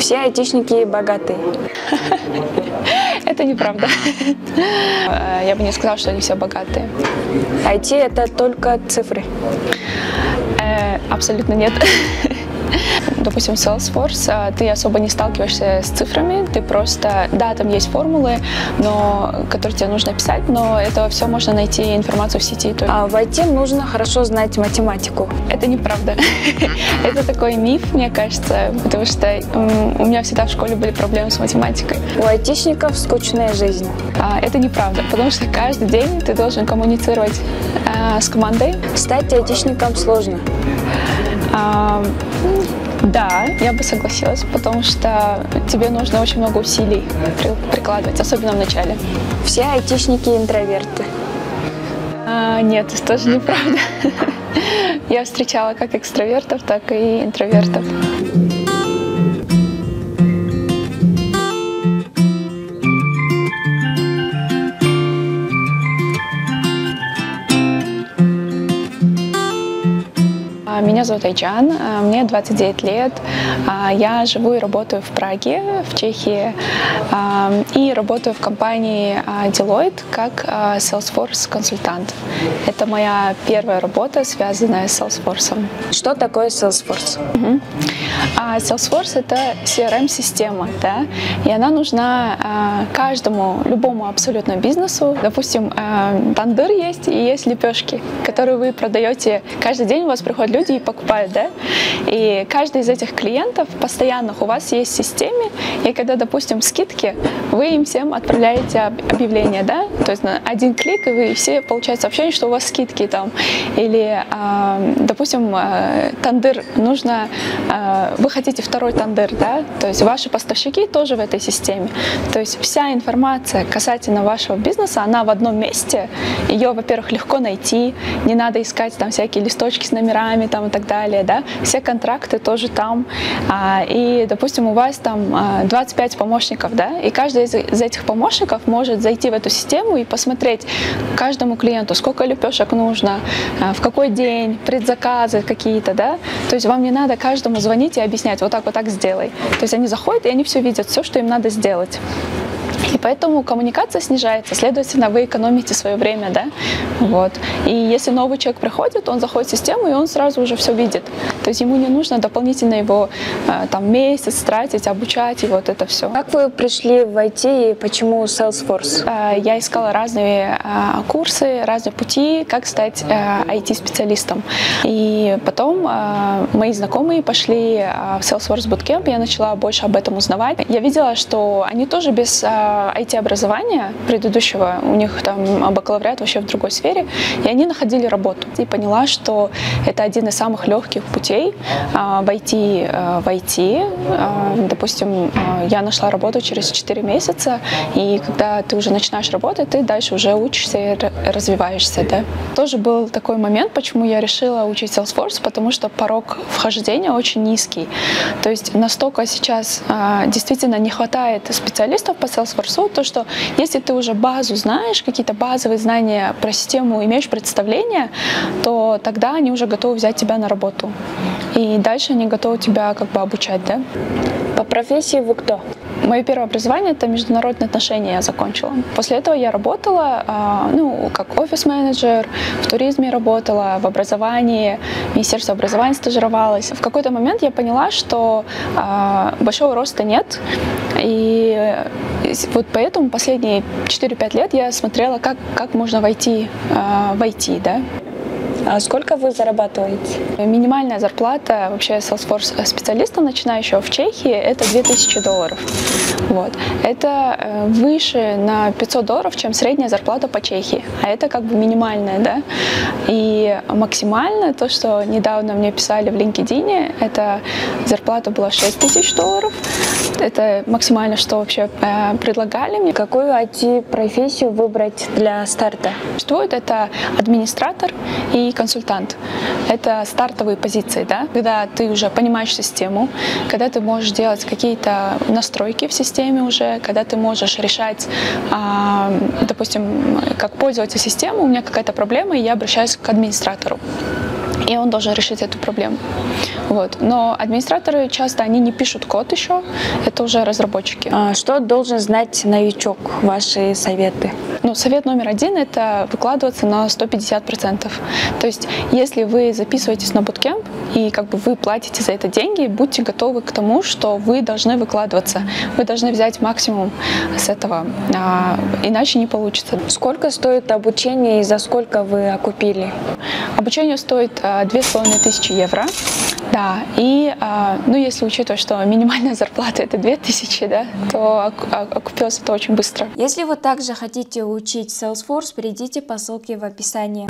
Все айтишники богатые. Это неправда. Я бы не сказала, что они все богатые. IT — это только цифры. Абсолютно нет. Допустим, Salesforce, ты особо не сталкиваешься с цифрами, ты просто, да, там есть формулы, которые тебе нужно писать, но это все можно найти информацию в сети. А в IT нужно хорошо знать математику. Это неправда. Это такой миф, мне кажется, потому что у меня всегда в школе были проблемы с математикой. У айтишников скучная жизнь. Это неправда, потому что каждый день ты должен коммуницировать с командой. Стать айтишником сложно. Да, я бы согласилась, потому что тебе нужно очень много усилий прикладывать, особенно в начале. Все айтишники интроверты. Нет, это тоже неправда. Я встречала как экстравертов, так и интровертов. Меня зовут Айджан, мне 29 лет, я живу и работаю в Праге, в Чехии, и работаю в компании Deloitte как Salesforce-консультант. Это моя первая работа, связанная с Salesforce. Что такое Salesforce? Salesforce — это CRM-система, да? И она нужна каждому, любому абсолютно бизнесу. Допустим, тандыр есть и есть лепешки, которые вы продаете. Каждый день у вас приходят люди и покупают, да? И каждый из этих клиентов постоянных у вас есть в системе, и когда, допустим, скидки, вы им всем отправляете объявление, да? То есть на один клик, и вы все получаете сообщение, что у вас скидки там. Или, допустим, тандыр нужно, вы хотите второй тандыр, да? То есть ваши поставщики тоже в этой системе. То есть вся информация касательно вашего бизнеса, она в одном месте. Ее, во-первых, легко найти, не надо искать там всякие листочки с номерами там и так далее, да? Все контракты тоже там. И, допустим, у вас там 25 помощников, да? И каждый из этих помощников может зайти в эту систему и посмотреть каждому клиенту, сколько лепешек нужно, в какой день, предзаказы какие-то, да? То есть вам не надо каждому звонить и объяснять, вот так сделай. То есть они заходят, и они все видят, все, что им надо сделать. И поэтому коммуникация снижается, следовательно, вы экономите свое время, да? Вот. И если новый человек приходит, он заходит в систему, и он сразу уже все видит. То есть ему не нужно дополнительно его там месяц тратить, обучать, и вот это все. Как вы пришли в IT и почему Salesforce? Я искала разные курсы, разные пути, как стать IT-специалистом. И потом мои знакомые пошли в Salesforce Bootcamp, я начала больше об этом узнавать. Я видела, что они тоже без IT-образования предыдущего, у них там бакалавриат вообще в другой сфере, и они находили работу. И поняла, что это один из самых легких путей войти в IT. Допустим, я нашла работу через 4 месяца, и когда ты уже начинаешь работать, ты дальше уже учишься и развиваешься. Да? Тоже был такой момент, почему я решила учить Salesforce, потому что порог вхождения очень низкий. То есть настолько сейчас действительно не хватает специалистов по Salesforce, то, что если ты уже базу знаешь, какие-то базовые знания про систему имеешь представление, то тогда они уже готовы взять тебя на работу. И дальше они готовы тебя как бы обучать, да? По профессии вы кто? Мое первое образование — это международные отношения я закончила. После этого я работала, как офис-менеджер, в туризме работала, в образовании, в Министерстве образования стажировалась. В какой-то момент я поняла, что большого роста нет, и вот поэтому последние 4-5 лет я смотрела, как можно войти в IT, да. А сколько вы зарабатываете? Минимальная зарплата вообще Salesforce специалиста, начинающего в Чехии, это $2000. Вот. Это выше на $500, чем средняя зарплата по Чехии. А это как бы минимальная, да. И максимальное, то, что недавно мне писали в LinkedIn, это зарплата была $6000. Это максимально, что вообще предлагали мне. Какую IT-профессию выбрать для старта? Существует это администратор и консультант. Это стартовые позиции, да? Когда ты уже понимаешь систему, когда ты можешь делать какие-то настройки в системе уже, когда ты можешь решать, допустим, как пользователь системы, у меня какая-то проблема, и я обращаюсь к администратору. И он должен решить эту проблему. Вот. Но администраторы часто они не пишут код еще, это уже разработчики. Что должен знать новичок? Ваши советы? Ну, совет номер один — это выкладываться на 150%. То есть, если вы записываетесь на буткемп и как бы вы платите за это деньги, будьте готовы к тому, что вы должны выкладываться. Вы должны взять максимум с этого, иначе не получится. Сколько стоит обучение и за сколько вы окупили? Обучение стоит 2500 евро. Да, и ну, если учитывать, что минимальная зарплата — это 2000, да, то окупилось это очень быстро. Если вы также хотите учить Salesforce, перейдите по ссылке в описании.